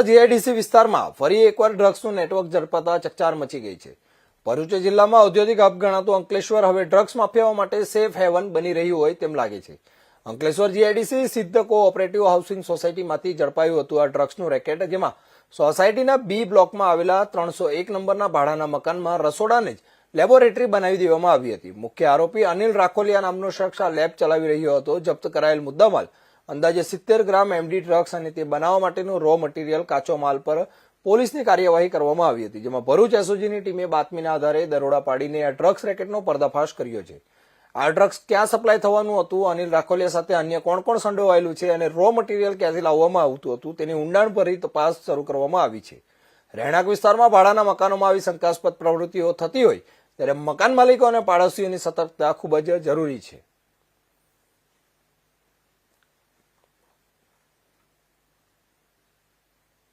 GIDC વિસ્તારમાં ફરી એકવાર ડ્રગ્સનું નેટવર્ક ઝડપાતા ચકચાર મચી ગઈ છે। ભરૂચ જિલ્લામાં ઔદ્યોગિક હબ ગણાતું અંકલેશ્વર હવે ડ્રગ્સ માફિયાઓ માટે સેફ હેવન બની રહ્યું હોય તેમ લાગે છે। અંકલેશ્વર જીઆઈડીસી સિદ્ધ કોઓપરેટિવ હાઉસિંગ સોસાયટીમાંથી ઝડપાયું હતું આ ડ્રગ્સનું રેકેટ, જેમાં સોસાયટીના બી બ્લોકમાં આવેલા 301 નંબરના ભાડાના મકાનમાં રસોડાને જ લેબોરેટરી બનાવી દેવામાં આવી હતી। મુખ્ય આરોપી અનિલ રાખોલિયા નામનો શખ્સ આ લેબ ચલાવી રહ્યો હતો। જપ્ત કરાયેલ મુદ્દામાલ અંદાજે 70 ગ્રામ એમડી ડ્રગ્સ અને તે બનાવવા માટેનું રો મટીરીયલ કાચો માલ પર પોલીસની કાર્યવાહી કરવામાં આવી હતી, જેમાં ભરૂચ એસઓજીની ટીમે બાતમીના આધારે દરોડા પાડીને આ ડ્રગ્સ રેકેટનો પર્દાફાશ કર્યો છે। આ ડ્રગ્સ ક્યાં સપ્લાય થવાનું હતું, અનિલ રાખોલિયા સાથે અન્ય કોણ કોણ સંડોવાયેલું છે અને રો મટીરીયલ ક્યાંથી લાવવામાં આવતું હતું તેની ઊંડાણભરી તપાસ શરૂ કરવામાં આવી છે। રહેણાંક વિસ્તારમાં ભાડાના મકાનોમાં આવી શંકાસ્પદ પ્રવૃત્તિઓ થતી હોય ત્યારે મકાન માલિકો અને પાડોશીઓની સતર્કતા ખૂબ જ જરૂરી છે।